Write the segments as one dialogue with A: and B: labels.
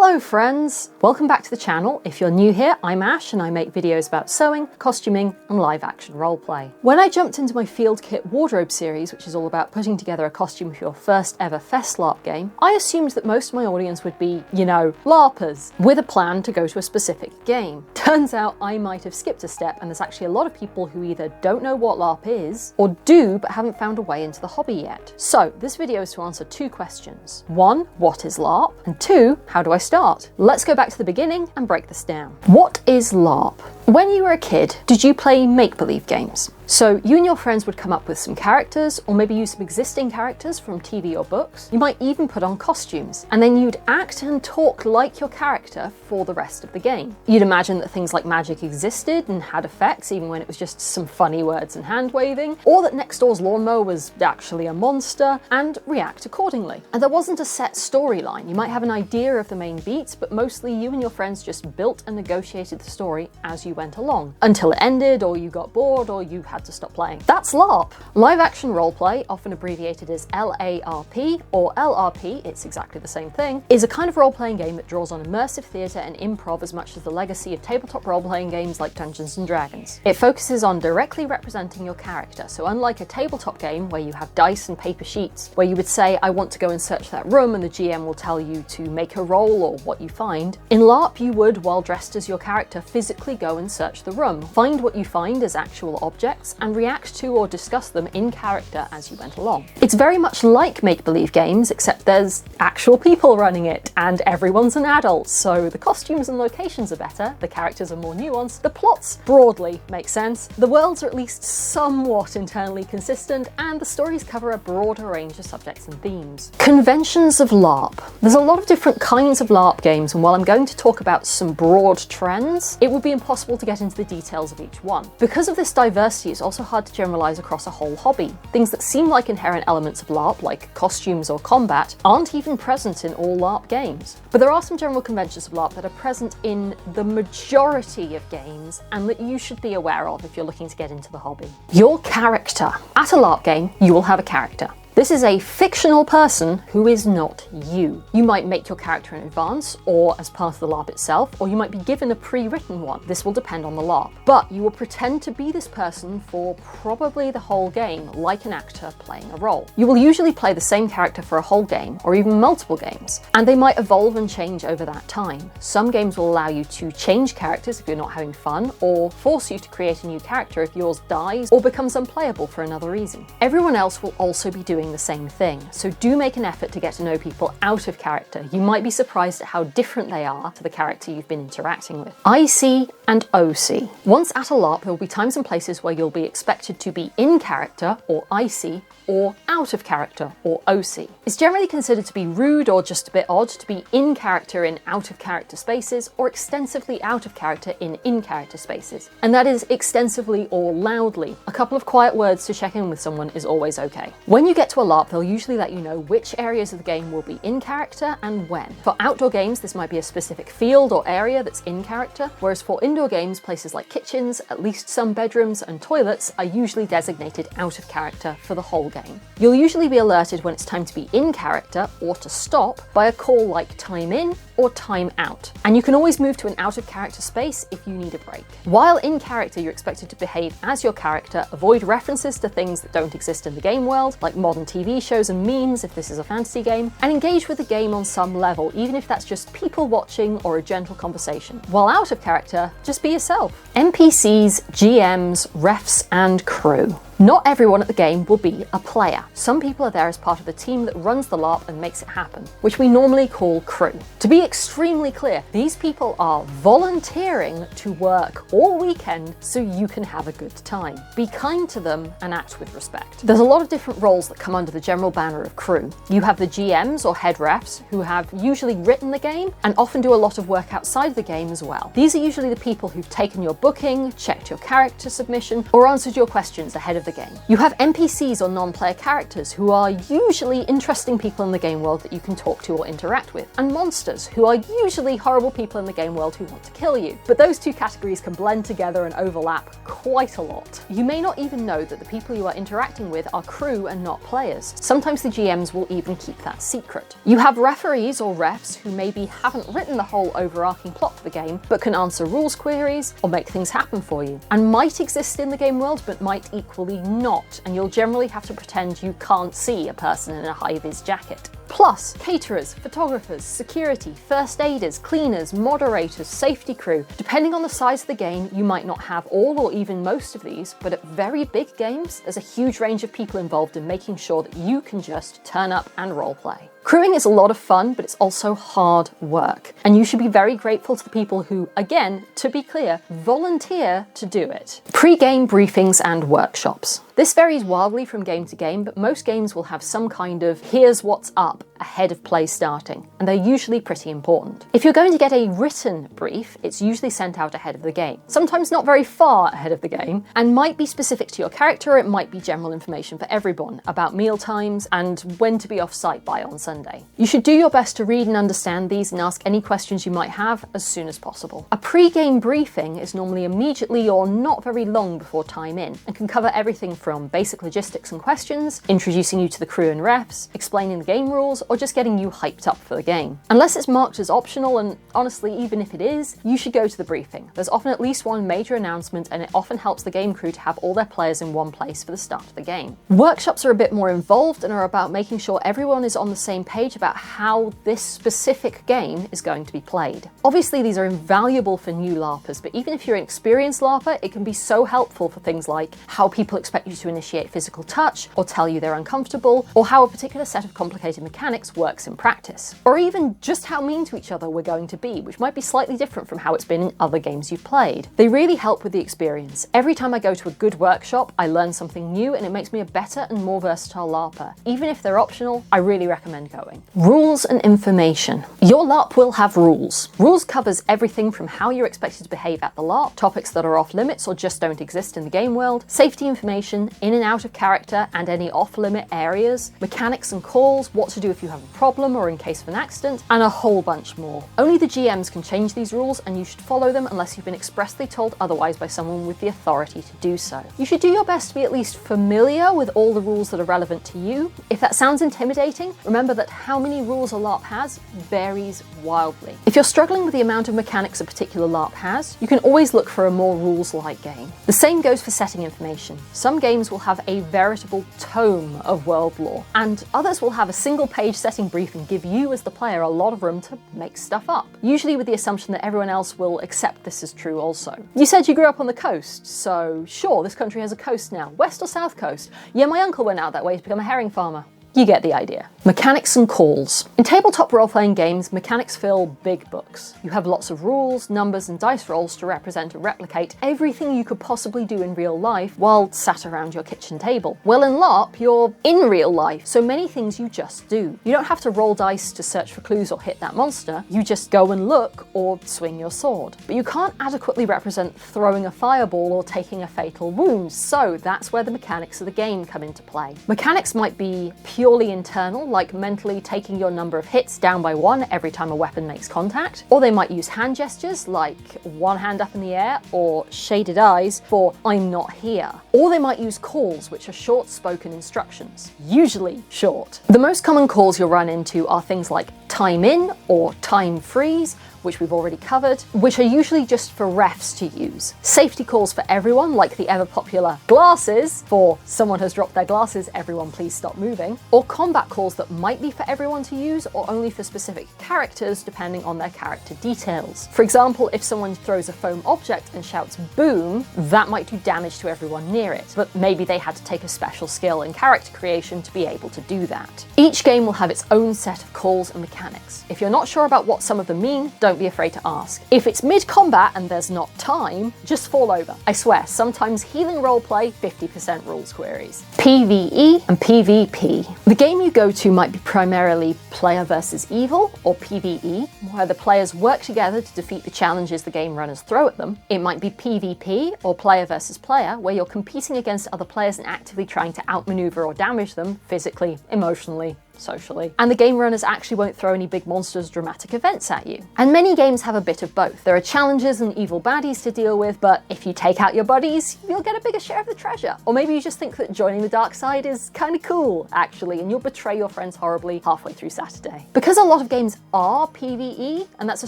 A: Hello friends! Welcome back to the channel. If you're new here, I'm Ash and I make videos about sewing, costuming and live action roleplay. When I jumped into my Field Kit Wardrobe series, which is all about putting together a costume for your first ever Fest LARP game, I assumed that most of my audience would be, LARPers, with a plan to go to a specific game. Turns out I might have skipped a step and there's actually a lot of people who either don't know what LARP is, or do but haven't found a way into the hobby yet. So this video is to answer two questions. One, what is LARP? And two, how do I start? Let's go back to the beginning and break this down. What is LARP? When you were a kid, did you play make-believe games? So you and your friends would come up with some characters, or maybe use some existing characters from TV or books. You might even put on costumes, and then you'd act and talk like your character for the rest of the game. You'd imagine that things like magic existed and had effects even when it was just some funny words and hand-waving, or that next door's lawnmower was actually a monster, and react accordingly. And there wasn't a set storyline. You might have an idea of the main beats, but mostly you and your friends just built and negotiated the story as you went along, until it ended, or you got bored, or you had to stop playing. That's LARP. Live action roleplay, often abbreviated as LARP or LRP, it's exactly the same thing, is a kind of role-playing game that draws on immersive theatre and improv as much as the legacy of tabletop role-playing games like Dungeons and Dragons. It focuses on directly representing your character, so unlike a tabletop game where you have dice and paper sheets, where you would say, I want to go and search that room, and the GM will tell you to make a roll or what you find, in LARP you would, while dressed as your character, physically go and search the room, find what you find as actual objects, and react to or discuss them in character as you went along. It's very much like make-believe games, except there's actual people running it, and everyone's an adult, so the costumes and locations are better, the characters are more nuanced, the plots broadly make sense, the worlds are at least somewhat internally consistent, and the stories cover a broader range of subjects and themes. Conventions of LARP. There's a lot of different kinds of LARP games, and while I'm going to talk about some broad trends, it would be impossible to get into the details of each one. Because of this diversity, it's also hard to generalize across a whole hobby. Things that seem like inherent elements of LARP, like costumes or combat, aren't even present in all LARP games. But there are some general conventions of LARP that are present in the majority of games, and that you should be aware of if you're looking to get into the hobby. Your character. At a LARP game, you will have a character. This is a fictional person who is not you. You might make your character in advance, or as part of the LARP itself, or you might be given a pre-written one. This will depend on the LARP. But you will pretend to be this person for probably the whole game, like an actor playing a role. You will usually play the same character for a whole game, or even multiple games, and they might evolve and change over that time. Some games will allow you to change characters if you're not having fun, or force you to create a new character if yours dies or becomes unplayable for another reason. Everyone else will also be doing the same thing, so do make an effort to get to know people out of character. You might be surprised at how different they are to the character you've been interacting with. IC and OC. Once at a LARP, there will be times and places where you'll be expected to be in character, or IC, or out of character, or OC. It's generally considered to be rude or just a bit odd to be in character in out of character spaces, or extensively out of character in character spaces. And that is extensively or loudly. A couple of quiet words to check in with someone is always okay. When you get to a LARP, they'll usually let you know which areas of the game will be in character and when. For outdoor games, this might be a specific field or area that's in character, whereas for indoor games, places like kitchens, at least some bedrooms and toilets are usually designated out of character for the whole game. You'll usually be alerted when it's time to be in character or to stop by a call like time in or time out. And you can always move to an out of character space if you need a break. While in character, you're expected to behave as your character, avoid references to things that don't exist in the game world, like modern TV shows and memes if this is a fantasy game, and engage with the game on some level, even if that's just people watching or a gentle conversation. While out of character, just be yourself. NPCs, GMs, refs, and crew. Not everyone at the game will be a player. Some people are there as part of the team that runs the LARP and makes it happen, which we normally call crew. To be extremely clear, these people are volunteering to work all weekend so you can have a good time. Be kind to them and act with respect. There's a lot of different roles that come under the general banner of crew. You have the GMs or head refs who have usually written the game and often do a lot of work outside of the game as well. These are usually the people who've taken your booking, checked your character submission, or answered your questions ahead of of the game. You have NPCs or non-player characters who are usually interesting people in the game world that you can talk to or interact with, and monsters who are usually horrible people in the game world who want to kill you. But those two categories can blend together and overlap quite a lot. You may not even know that the people you are interacting with are crew and not players. Sometimes the GMs will even keep that secret. You have referees or refs who maybe haven't written the whole overarching plot for the game, but can answer rules queries or make things happen for you, and might exist in the game world but might equally not, and you'll generally have to pretend you can't see a person in a high-vis jacket. Plus, caterers, photographers, security, first aiders, cleaners, moderators, safety crew. Depending on the size of the game, you might not have all or even most of these, but at very big games, there's a huge range of people involved in making sure that you can just turn up and roleplay. Crewing is a lot of fun, but it's also hard work, and you should be very grateful to the people who, again, to be clear, volunteer to do it. Pre-game briefings and workshops. This varies wildly from game to game, but most games will have some kind of here's what's up ahead of play starting, and they're usually pretty important. If you're going to get a written brief, it's usually sent out ahead of the game, sometimes not very far ahead of the game, and might be specific to your character, or it might be general information for everyone about meal times and when to be off-site by on Sunday. You should do your best to read and understand these and ask any questions you might have as soon as possible. A pre-game briefing is normally immediately or not very long before time in, and can cover everything from basic logistics and questions, introducing you to the crew and refs, explaining the game rules, or just getting you hyped up for the game. Unless it's marked as optional, and honestly, even if it is, you should go to the briefing. There's often at least one major announcement, and it often helps the game crew to have all their players in one place for the start of the game. Workshops are a bit more involved and are about making sure everyone is on the same page about how this specific game is going to be played. Obviously, these are invaluable for new LARPers, but even if you're an experienced LARPer, it can be so helpful for things like how people expect you to initiate physical touch, or tell you they're uncomfortable, or how a particular set of complicated mechanics works in practice. Or even just how mean to each other we're going to be, which might be slightly different from how it's been in other games you've played. They really help with the experience. Every time I go to a good workshop, I learn something new, and it makes me a better and more versatile LARPer. Even if they're optional, I really recommend going. Rules and information. Your LARP will have rules. Rules covers everything from how you're expected to behave at the LARP, topics that are off limits or just don't exist in the game world, safety information, in and out of character and any off-limit areas, mechanics and calls, what to do if you have a problem or in case of an accident, and a whole bunch more. Only the GMs can change these rules, and you should follow them unless you've been expressly told otherwise by someone with the authority to do so. You should do your best to be at least familiar with all the rules that are relevant to you. If that sounds intimidating, remember that how many rules a LARP has varies wildly. If you're struggling with the amount of mechanics a particular LARP has, you can always look for a more rules-like game. The same goes for setting information. Some games will have a veritable tome of world lore, and others will have a single-page setting brief and give you as the player a lot of room to make stuff up, usually with the assumption that everyone else will accept this as true also. You said you grew up on the coast, so sure, this country has a coast now. West or south coast? Yeah, my uncle went out that way to become a herring farmer. You get the idea. Mechanics and calls. In tabletop role-playing games, mechanics fill big books. You have lots of rules, numbers, and dice rolls to represent and replicate everything you could possibly do in real life while sat around your kitchen table. Well, in LARP, you're in real life, so many things you just do. You don't have to roll dice to search for clues or hit that monster. You just go and look or swing your sword. But you can't adequately represent throwing a fireball or taking a fatal wound, so that's where the mechanics of the game come into play. Mechanics might be purely internal, like mentally taking your number of hits down by 1 every time a weapon makes contact, or they might use hand gestures like one hand up in the air or shaded eyes for I'm not here. Or they might use calls, which are short spoken instructions, usually short. The most common calls you'll run into are things like time in or time freeze, which we've already covered, which are usually just for refs to use. Safety calls for everyone, like the ever popular glasses for someone has dropped their glasses, everyone please stop moving, or combat calls that might be for everyone to use or only for specific characters depending on their character details. For example, if someone throws a foam object and shouts boom, that might do damage to everyone near it, but maybe they had to take a special skill in character creation to be able to do that. Each game will have its own set of calls and mechanics mechanics. If you're not sure about what some of them mean, don't be afraid to ask. If it's mid-combat and there's not time, just fall over. I swear, sometimes healing roleplay 50% rules queries. PvE and PvP. The game you go to might be primarily player versus evil, or PvE, where the players work together to defeat the challenges the game runners throw at them. It might be PvP, or player versus player, where you're competing against other players and actively trying to outmaneuver or damage them physically, emotionally, socially. And the game runners actually won't throw any big monsters, dramatic events at you. And many games have a bit of both. There are challenges and evil baddies to deal with, but if you take out your buddies, you'll get a bigger share of the treasure. Or maybe you just think that joining the dark side is kind of cool, actually, and you'll betray your friends horribly halfway through Saturday. Because a lot of games are PvE, and that's a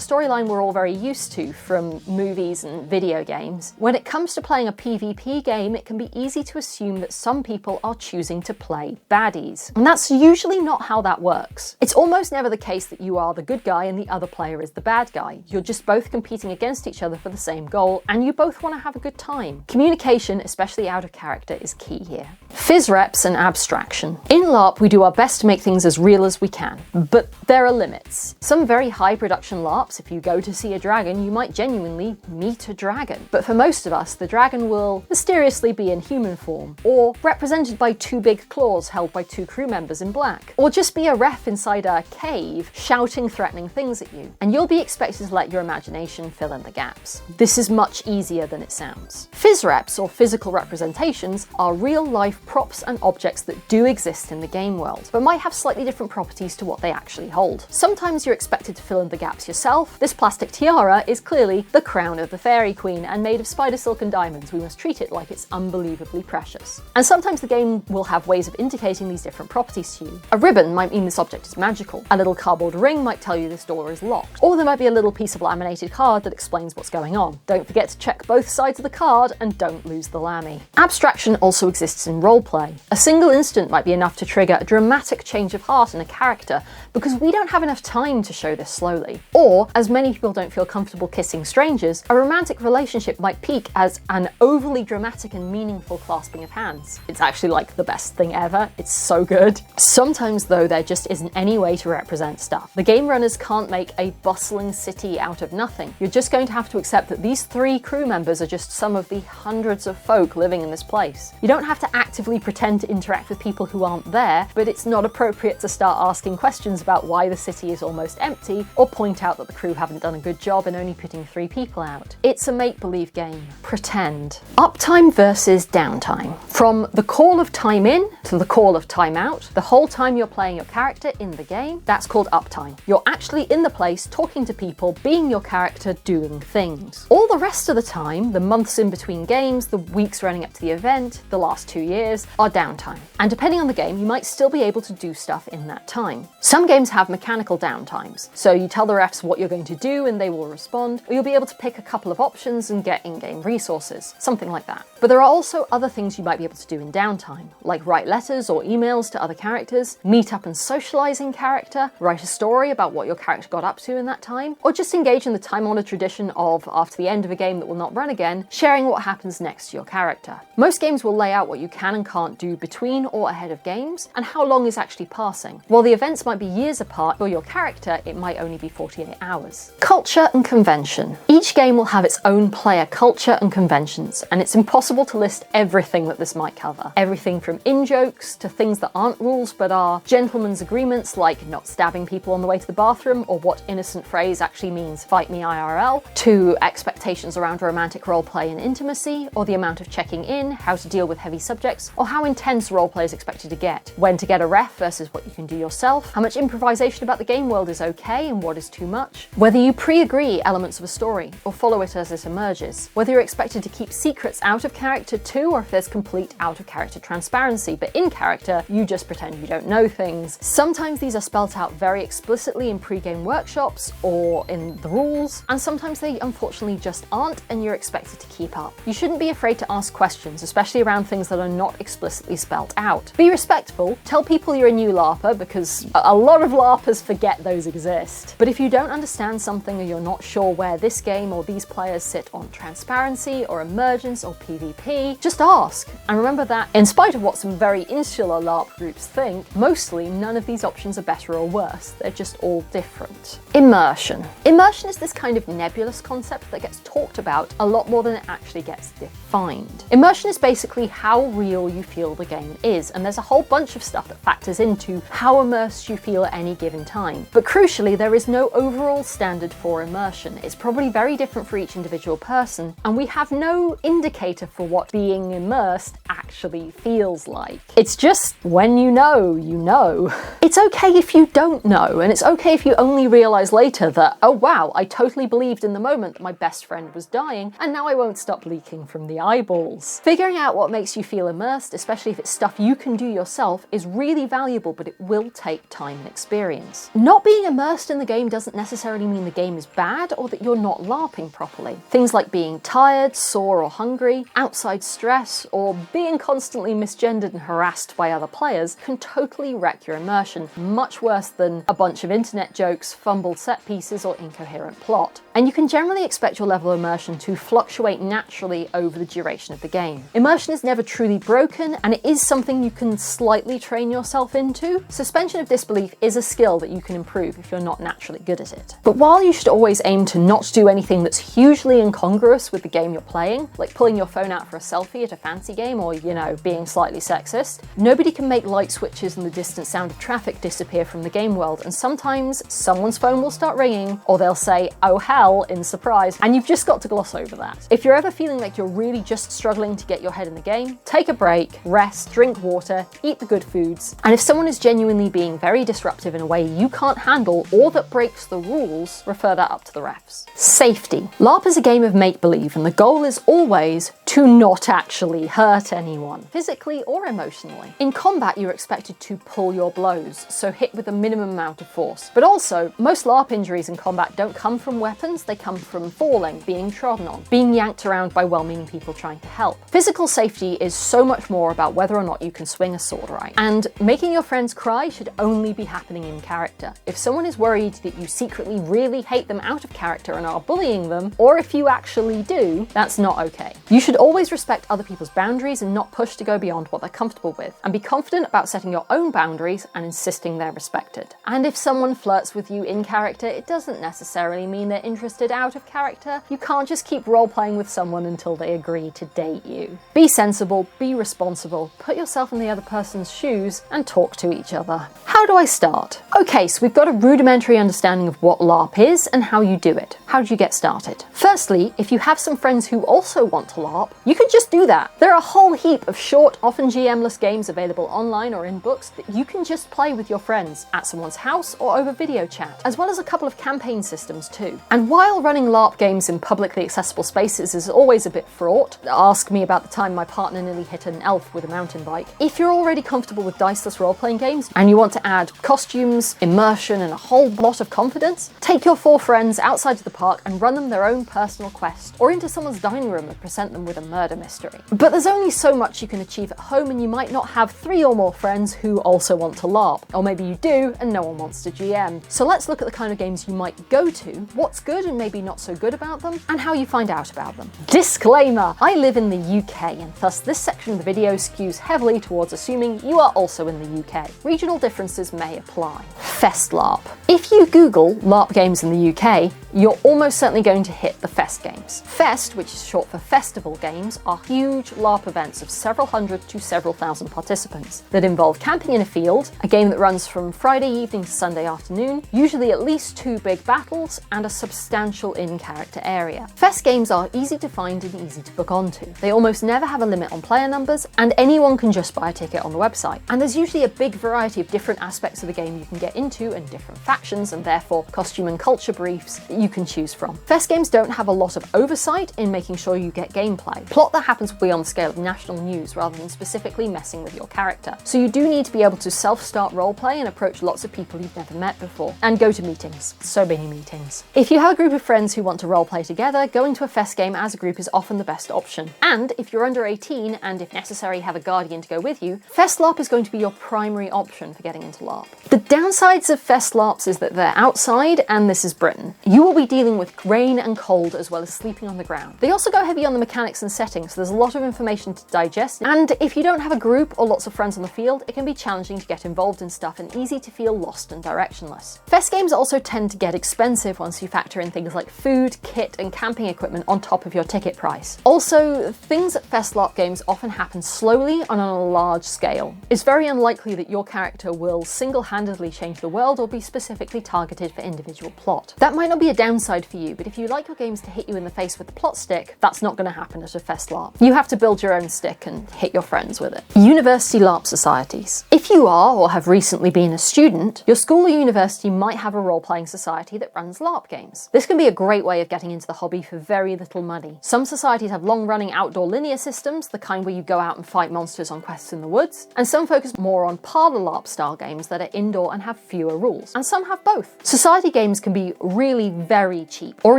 A: storyline we're all very used to from movies and video games, when it comes to playing a PvP game, it can be easy to assume that some people are choosing to play baddies. And that's usually not how that works. It's almost never the case that you are the good guy and the other player is the bad guy. You're just both competing against each other for the same goal, and you both want to have a good time. Communication, especially out of character, is key here. Physreps and Abstraction. In LARP, we do our best to make things as real as we can, but there are limits. Some very high production LARPs, if you go to see a dragon, you might genuinely meet a dragon. But for most of us, the dragon will mysteriously be in human form, or represented by two big claws held by two crew members in black, or just be a ref inside a cave shouting threatening things at you, and you'll be expected to let your imagination fill in the gaps. This is much easier than it sounds. Physreps, or physical representations, are real-life props and objects that do exist in the game world, but might have slightly different properties to what they actually hold. Sometimes you're expected to fill in the gaps yourself. This plastic tiara is clearly the crown of the fairy queen, and made of spider silk and diamonds, we must treat it like it's unbelievably precious. And sometimes the game will have ways of indicating these different properties to you. A ribbon might mean this object is magical. A little cardboard ring might tell you this door is locked. Or there might be a little piece of laminated card that explains what's going on. Don't forget to check both sides of the card and don't lose the lammy. Abstraction also exists in roleplay. A single instant might be enough to trigger a dramatic change of heart in a character, because we don't have enough time to show this slowly. Or, as many people don't feel comfortable kissing strangers, a romantic relationship might peak as an overly dramatic and meaningful clasping of hands. It's actually like the best thing ever. It's so good. Sometimes though, there just isn't any way to represent stuff. The game runners can't make a bustling city out of nothing. You're just going to have to accept that these 3 crew members are just some of the hundreds of folk living in this place. You don't have to actively pretend to interact with people who aren't there, but it's not appropriate to start asking questions about why the city is almost empty, or point out that the crew haven't done a good job in only putting 3 people out. It's a make-believe game. Pretend. Uptime versus downtime. From the call of time in to the call of time out, the whole time you're playing your character in the game, that's called uptime. You're actually in the place, talking to people, being your character, doing things. All the rest of the time, the months in between games, the weeks running up to the event, the last 2 years, are downtime. And depending on the game, you might still be able to do stuff in that time. Some games have mechanical downtimes, so you tell the refs what you're going to do and they will respond, or you'll be able to pick a couple of options and get in-game resources, something like that. But there are also other things you might be able to do in downtime, like write letters or emails to other characters, meet up and socialize in character, write a story about what your character got up to in that time, or just engage in the time-honored tradition of, after the end of a game that will not run again, sharing what happens next to your character. Most games will lay out what you can and can't do between or ahead of games, and how long is actually passing. While the events might be years apart, for your character, it might only be 48 hours. Culture and convention. Each game will have its own player culture and conventions, and it's impossible to list everything that this might cover. Everything from in-jokes to things that aren't rules but are gentlemen's agreements, like not stabbing people on the way to the bathroom, or what innocent phrase actually means fight me IRL, to expectations around romantic roleplay and intimacy, or the amount of checking in, how to deal with heavy subjects, or how intense roleplay is expected to get, when to get a ref versus what you can do yourself, how much improvisation about the game world is okay and what is too much, whether you pre-agree elements of a story or follow it as it emerges, whether you're expected to keep secrets out of character too, or if there's complete out of character transparency, but in character you just pretend you don't know things. Sometimes these are spelt out very explicitly in pre-game workshops or in the rules, and sometimes they unfortunately just aren't, and you're expected to keep up. You shouldn't be afraid to ask questions, especially around things that are not explicitly spelt out. Be respectful, tell people you're a new LARPer, because a lot of LARPers forget those exist. But if you don't understand something, or you're not sure where this game or these players sit on transparency or emergence or PvP, just ask. And remember that, in spite of what some very insular LARP groups think, most mostly none of these options are better or worse, they're just all different. Immersion. Immersion is this kind of nebulous concept that gets talked about a lot more than it actually gets defined. Immersion is basically how real you feel the game is, and there's a whole bunch of stuff that factors into how immersed you feel at any given time. But crucially, there is no overall standard for immersion. It's probably very different for each individual person, and we have no indicator for what being immersed actually feels like. It's just when you know, you know. It's okay if you don't know, and it's okay if you only realize later that, oh wow, I totally believed in the moment that my best friend was dying, and now I won't stop leaking from the eyeballs. Figuring out what makes you feel immersed, especially if it's stuff you can do yourself, is really valuable, but it will take time and experience. Not being immersed in the game doesn't necessarily mean the game is bad or that you're not LARPing properly. Things like being tired, sore or hungry, outside stress, or being constantly misgendered and harassed by other players can totally wreck your immersion, much worse than a bunch of internet jokes, fumbled set pieces, or incoherent plot. And you can generally expect your level of immersion to fluctuate naturally over the duration of the game. Immersion is never truly broken, and it is something you can slightly train yourself into. Suspension of disbelief is a skill that you can improve if you're not naturally good at it. But while you should always aim to not do anything that's hugely incongruous with the game you're playing, like pulling your phone out for a selfie at a fancy game or, you know, being slightly sexist, nobody can make light switches and the distant sound of traffic disappear from the game world, and sometimes someone's phone will start ringing, or they'll say, oh hell, in surprise, and you've just got to gloss over that. If you're ever feeling like you're really just struggling to get your head in the game, take a break, rest, drink water, eat the good foods, and if someone is genuinely being very disruptive in a way you can't handle or that breaks the rules, refer that up to the refs. Safety. LARP is a game of make-believe, and the goal is always to not actually hurt anyone, physically or emotionally. In combat, you're expected to pull your blows, so hit with a minimum amount of force. But also, most LARP injuries in combat don't come from weapons, they come from falling, being trodden on, being yanked around by well-meaning people trying to help. Physical safety is so much more about whether or not you can swing a sword right. And making your friends cry should only be happening in character. If someone is worried that you secretly really hate them out of character and are bullying them, or if you actually do, that's not okay. You should always respect other people's boundaries and not push to go beyond what they're comfortable with, and be confident about setting your own boundaries and insisting they're respected. And if someone flirts with you in character, it doesn't necessarily mean they're interested out of character. You can't just keep role-playing with someone until they agree to date you. Be sensible, be responsible, put yourself in the other person's shoes, and talk to each other. How do I start? Okay, so we've got a rudimentary understanding of what LARP is and how you do it. How do you get started? Firstly, if you have some friends who also want to LARP, you can just do that. There are a whole heap of short, often GM-less games available online or in books that you can just play with your friends at someone's house or over video chat, as well as a couple of campaign systems too. And while running LARP games in publicly accessible spaces is always a bit fraught, ask me about the time my partner nearly hit an elf with a mountain bike, if you're already comfortable with diceless role-playing games and you want to add costumes, immersion, and a whole lot of confidence, take your 4 friends outside of the park and run them their own personal quest, or into someone's dining room and present them with a murder mystery. But there's only so much you can achieve at home, and you might not have 3 or more friends who also want to LARP, or maybe you do and no one wants to GM. So let's look at the kind of games you might go to, what's good and maybe not so good about them, and how you find out about them. Disclaimer! I live in the UK, and thus this section of the video skews heavily towards assuming you are also in the UK. Regional differences may apply. Fest LARP. If you Google LARP games in the UK, you're almost certainly going to hit the Fest games. Fest, which is short for Festival Games, are huge LARP events of several hundred to several thousand participants that involve camping in a field, a game that runs from Friday evening to Sunday afternoon, usually at least 2 big battles, and a substantial in-character area. Fest games are easy to find and easy to book onto. They almost never have a limit on player numbers, and anyone can just buy a ticket on the website. And there's usually a big variety of different aspects of the game you can get into, and different factions, and therefore costume and culture briefs that you can choose from. Fest games don't have a lot of oversight in making sure you get gameplay. Plot that happens will be on the scale of national news rather than specifically messing with your character. So you do need to be able to self-start roleplay and approach lots of people you've never met before. And go to meetings. So many meetings. If you have a group of friends who want to roleplay together, going to a Fest game as a group is often the best option. And if you're under 18 and if necessary have a guardian to go with you, Fest LARP is going to be your primary option for getting into LARP. The downsides of Fest LARPs is that they're outside, and this is Britain. You will be dealing dealing with rain and cold as well as sleeping on the ground. They also go heavy on the mechanics and settings, so there's a lot of information to digest, and if you don't have a group or lots of friends on the field, it can be challenging to get involved in stuff and easy to feel lost and directionless. Fest games also tend to get expensive once you factor in things like food, kit, and camping equipment on top of your ticket price. Also, things at Fest LARP games often happen slowly and on a large scale. It's very unlikely that your character will single-handedly change the world or be specifically targeted for individual plot. That might not be a downside for you, but if you like your games to hit you in the face with the plot stick, that's not going to happen at a Fest LARP. You have to build your own stick and hit your friends with it. University LARP societies. If you are or have recently been a student, your school or university might have a role-playing society that runs LARP games. This can be a great way of getting into the hobby for very little money. Some societies have long-running outdoor linear systems, the kind where you go out and fight monsters on quests in the woods, and some focus more on Parlour Larp style games that are indoor and have fewer rules, and some have both. Society games can be really very cheap, or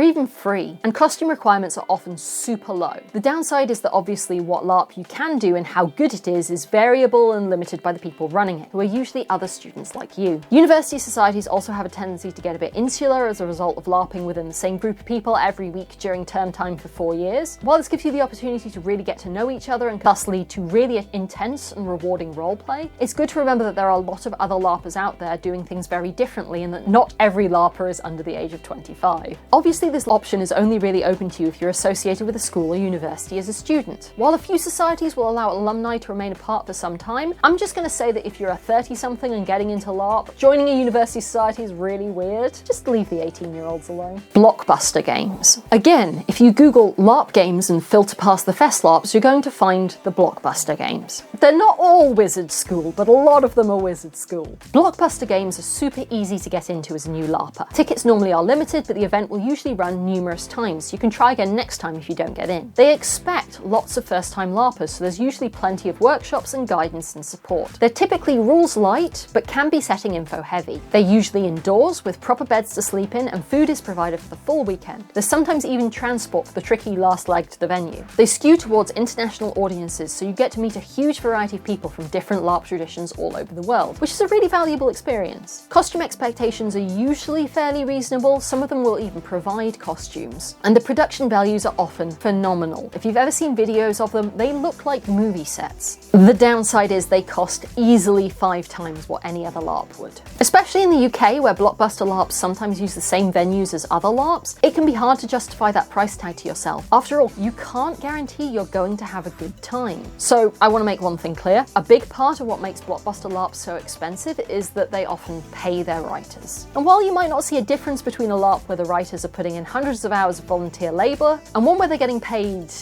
A: even free, and costume requirements are often super low. The downside is that obviously what LARP you can do and how good it is variable and limited by the people running it, who are usually other students like you. University societies also have a tendency to get a bit insular as a result of LARPing within the same group of people every week during term time for 4 years. While this gives you the opportunity to really get to know each other and thus lead to really intense and rewarding roleplay, it's good to remember that there are a lot of other LARPers out there doing things very differently and that not every LARPer is under the age of 25. Obviously, this option is only really open to you if you're associated with a school or university as a student. While a few societies will allow alumni to remain apart for some time, I'm just going to say that if you're a 30-something and getting into LARP, joining a university society is really weird. Just leave the 18-year-olds alone. Blockbuster Games. Again, if you Google LARP games and filter past the Fest LARPs, you're going to find the Blockbuster Games. They're not all Wizard School, but a lot of them are Wizard School. Blockbuster Games are super easy to get into as a new LARPer. Tickets normally are limited, but the event will usually run numerous times. You can try again next time if you don't get in. They expect lots of first-time LARPers, so there's usually plenty of workshops and guidance and support. They're typically rules light, but can be setting info heavy. They're usually indoors with proper beds to sleep in, and food is provided for the full weekend. There's sometimes even transport for the tricky last leg to the venue. They skew towards international audiences, so you get to meet a huge variety of people from different LARP traditions all over the world, which is a really valuable experience. Costume expectations are usually fairly reasonable, some of them will even provide costumes, and the production values are often phenomenal. If you've ever seen videos of them, they look like movie sets. The downside is they cost easily 5 times what any other LARP would. Especially in the UK, where Blockbuster LARPs sometimes use the same venues as other LARPs, it can be hard to justify that price tag to yourself. After all, you can't guarantee you're going to have a good time. So I want to make one thing clear. A big part of what makes Blockbuster LARP so expensive is that they often pay their writers. And while you might not see a difference between a LARP where the writers are putting in hundreds of hours of volunteer labour and one where they're getting paid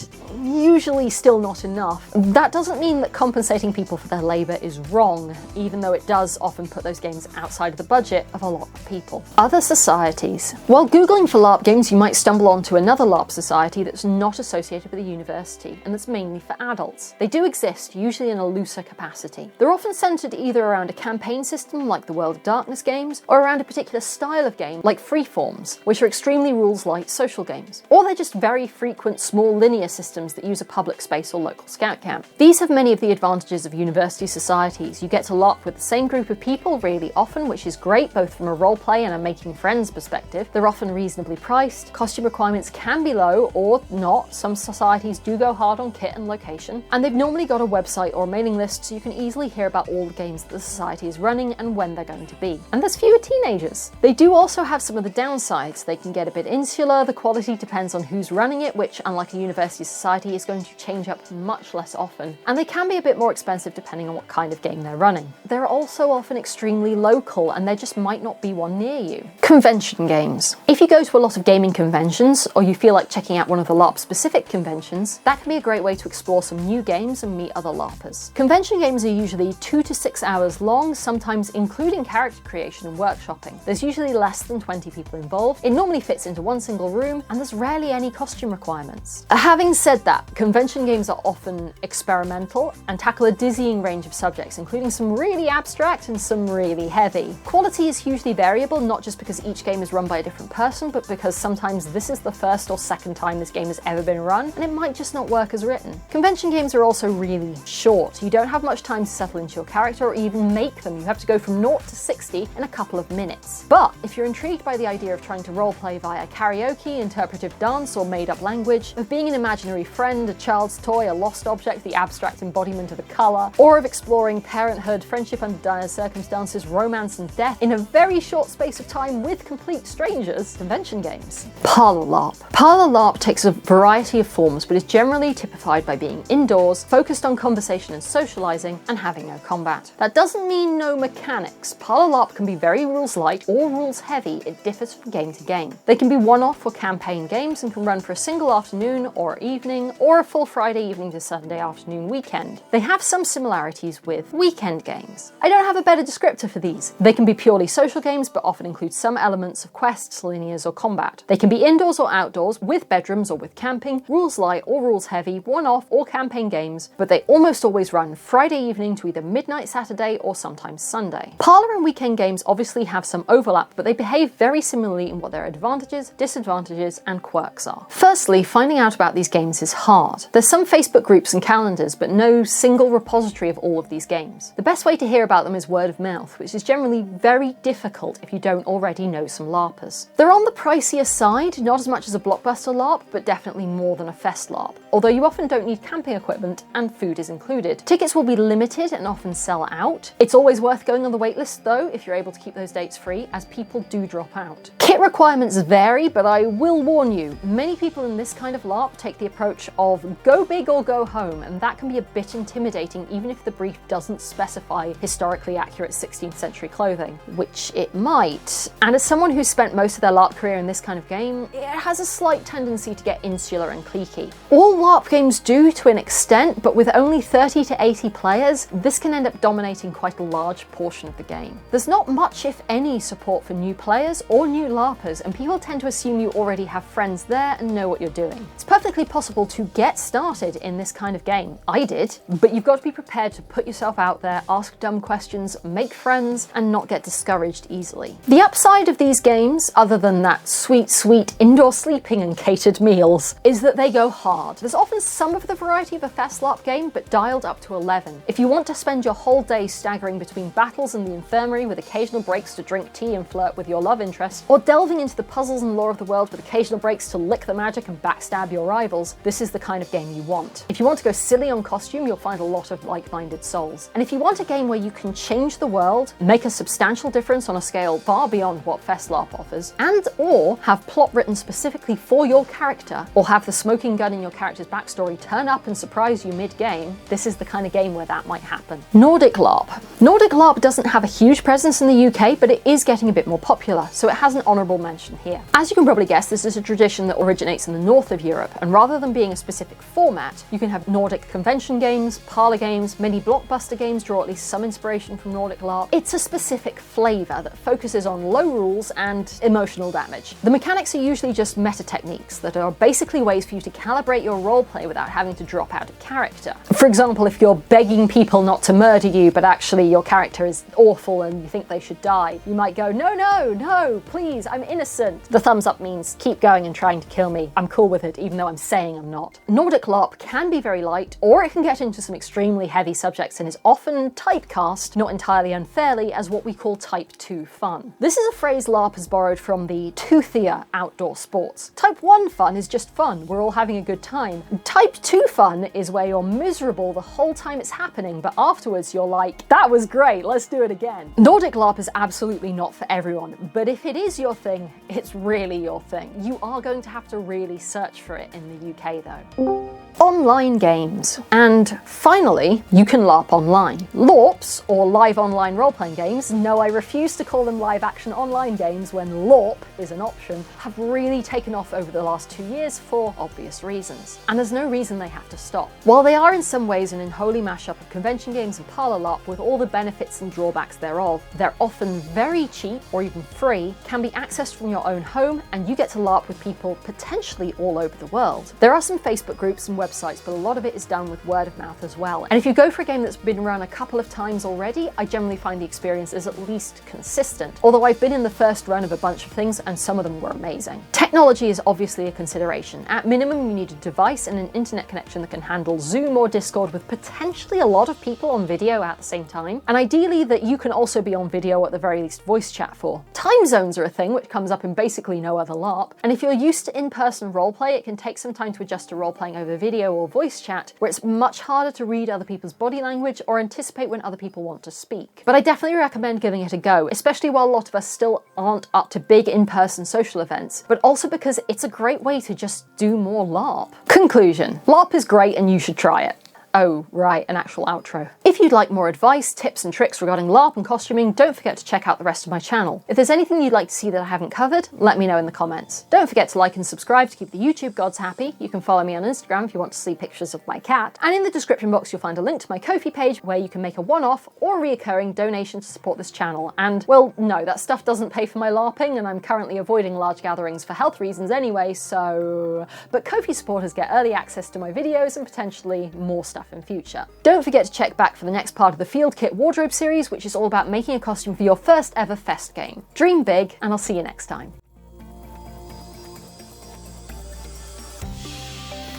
A: usually still not enough, that doesn't mean that compensating people for their labour is wrong, even though it does often put those games outside of the budget of a lot of people. Other societies. While Googling for LARP games, you might stumble onto another LARP society that's not associated with a university and that's mainly for adults. They do exist, usually in a looser capacity. They're often centred either around a campaign system like the World of Darkness games, or around a particular style of game like freeforms, which are extremely rules-light social games. Or they're just very frequent small linear systems that use a public space or local scout camp. These have many of the advantages of university societies. You get to LARP with the same group of people really often, which is great both from a roleplay and a making friends perspective. They're often reasonably priced, costume requirements can be low or not, some societies do go hard on kit and location, and they've normally got a website or a mailing list so you can easily hear about all the games that the society is running and when they're going to be. And there's fewer teenagers. They do also have some of the downsides. They can get a bit insular, the quality depends on who's running it, which unlike a university society is going to change up much less often, and they can be a bit more expensive depending on what kind of game they're running. They're also often extremely local and there just might not be one near you. Convention games. If you go to a lot of gaming conventions or you feel like checking out one of the LARP specific conventions, that can be a great way to explore some new games and meet other LARPers. Convention games are usually 2 to 6 hours long, sometimes including character creation and workshopping. There's usually less than 20 people involved, it normally fits into one single room, and there's rarely any costume requirements. Having said that, convention games are often experimental and tackle a dizzying range of subjects, including some really abstract and some really heavy. Quality is hugely variable, not just because each game is run by a different person, but because sometimes this is the first or second time this game has ever been run, and it might just not work as written. Convention games are also really short. short. You don't have much time to settle into your character or even make them. You have to go from 0 to 60 in a couple of minutes. But if you're intrigued by the idea of trying to roleplay via karaoke, interpretive dance, or made-up language, of being an imaginary friend, a child's toy, a lost object, the abstract embodiment of a colour, or of exploring parenthood, friendship under dire circumstances, romance and death in a very short space of time with complete strangers, convention games. Parlour Larp. Parlour Larp takes a variety of forms, but is generally typified by being indoors, focused on conversation and socialising, and having no combat. That doesn't mean no mechanics. Parlour Larp can be very rules-light or rules-heavy. It differs from game to game. They can be one-off or campaign games and can run for a single afternoon or evening, or a full Friday evening to Sunday afternoon weekend. They have some similarities with weekend games. I don't have a better descriptor for these. They can be purely social games, but often include some elements of quests, linears, or combat. They can be indoors or outdoors, with bedrooms or with camping, rules-light or rules-heavy, one-off or campaign games, but they almost always run Friday evening to either midnight Saturday or sometimes Sunday. Parlour and weekend games obviously have some overlap, but they behave very similarly in what their advantages, disadvantages, and quirks are. Firstly, finding out about these games is hard. There's some Facebook groups and calendars, but no single repository of all of these games. The best way to hear about them is word of mouth, which is generally very difficult if you don't already know some LARPers. They're on the pricier side, not as much as a Blockbuster LARP, but definitely more than a Fest LARP, although you often don't need camping equipment and food is included. Tickets will be limited and often sell out. It's always worth going on the waitlist though, if you're able to keep those dates free, as people do drop out. Kit requirements vary, but I will warn you, many people in this kind of LARP take the approach of go big or go home, and that can be a bit intimidating even if the brief doesn't specify historically accurate 16th century clothing, which it might. And as someone who's spent most of their LARP career in this kind of game, it has a slight tendency to get insular and cliquey. All LARP games do to an extent, but with only 30 to 80 players, this can end up dominating quite a large portion of the game. There's not much, if any, support for new players or new LARPers, and people tend to assume you already have friends there and know what you're doing. It's perfectly possible to get started in this kind of game. I did, but you've got to be prepared to put yourself out there, ask dumb questions, make friends, and not get discouraged easily. The upside of these games, other than that sweet, sweet indoor sleeping and catered meals, is that they go hard. There's often some of the variety of a Fest LARP game, but dialed up to 11. If you want to spend your whole day staggering between battles in the infirmary with occasional breaks to drink tea and flirt with your love interest, or delving into the puzzles and lore of the world with occasional breaks to lick the magic and backstab your rivals, this is the kind of game you want. If you want to go silly on costume, you'll find a lot of like-minded souls. And if you want a game where you can change the world, make a substantial difference on a scale far beyond what Fest LARP offers, and or have plot written specifically for your character, or have the smoking gun in your character's backstory turn up and surprise you mid-game, this is the kind of game where that might happen. Nordic LARP. Nordic LARP doesn't have a huge presence in the UK, but it is getting a bit more popular, so it has an honourable mention here. As you can probably guess, this is a tradition that originates in the north of Europe, and rather than being a specific format, you can have Nordic convention games, parlour games, many Blockbuster games draw at least some inspiration from Nordic LARP. It's a specific flavour that focuses on low rules and emotional damage. The mechanics are usually just meta techniques that are basically ways for you to calibrate your roleplay without having to drop out of character. For example, if you're begging people not to murder you, but actually your character is awful and you think they should die, you might go, no, no, no, please, I'm innocent. The thumbs up means keep going and trying to kill me. I'm cool with it, even though I'm saying I'm not. Nordic LARP can be very light, or it can get into some extremely heavy subjects and is often typecast, not entirely unfairly, as what we call Type 2 fun. This is a phrase LARP has borrowed from the toothier outdoor sports. Type 1 fun is just fun, we're all having a good time. Type 2 fun is where you're miserable the whole time it's happening, but afterwards you're like, that was great, let's do it again. Nordic LARP is absolutely not for everyone, but if it is your thing, it's really your thing. You are going to have to really search for it in the UK though. Online games. And finally, you can LARP online. LARPs, or live online role-playing games, no, I refuse to call them live action online games when LARP is an option, have really taken off over the last 2 years for obvious reasons. And there's no reason they have to stop. While they are in some ways an unholy mashup of convention games and Parlour LARP with all the benefits and drawbacks thereof, they're often very cheap or even free, can be accessed from your own home, and you get to LARP with people potentially all over the world. There are some Facebook groups and websites, but a lot of it is done with word of mouth as well. And if you go for a game that's been run a couple of times already, I generally find the experience is at least consistent. Although I've been in the first run of a bunch of things and some of them were amazing. Technology is obviously a consideration. At minimum, you need a device and an internet connection that can handle Zoom or Discord with potentially a lot of people on video at the same time. And ideally that you can also be on video, at the very least voice chat for. Time zones are a thing which comes up in basically no other LARP. And if you're used to in-person roleplay, it can take some time to adjust to roleplaying over video or voice chat, where it's much harder to read other people's body language or anticipate when other people want to speak. But I definitely recommend giving it a go, especially while a lot of us still aren't up to big in-person social events, but also because it's a great way to just do more LARP. Conclusion: LARP is great and you should try it. Oh, right, an actual outro. If you'd like more advice, tips and tricks regarding LARP and costuming, don't forget to check out the rest of my channel. If there's anything you'd like to see that I haven't covered, let me know in the comments. Don't forget to like and subscribe to keep the YouTube gods happy. You can follow me on Instagram if you want to see pictures of my cat. And in the description box you'll find a link to my Ko-fi page where you can make a one-off or reoccurring donation to support this channel. And, well, no, that stuff doesn't pay for my LARPing, and I'm currently avoiding large gatherings for health reasons anyway, so... But Ko-fi supporters get early access to my videos and potentially more stuff in future. Don't forget to check back for the next part of the Field Kit Wardrobe series, which is all about making a costume for your first ever Fest game. Dream big, and I'll see you next time.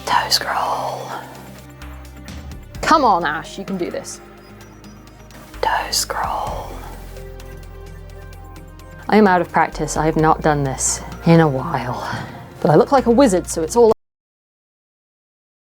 A: Toe scroll. Come on, Ash, you can do this. Toe scroll. I am out of practice. I have not done this in a while. But I look like a wizard, so it's all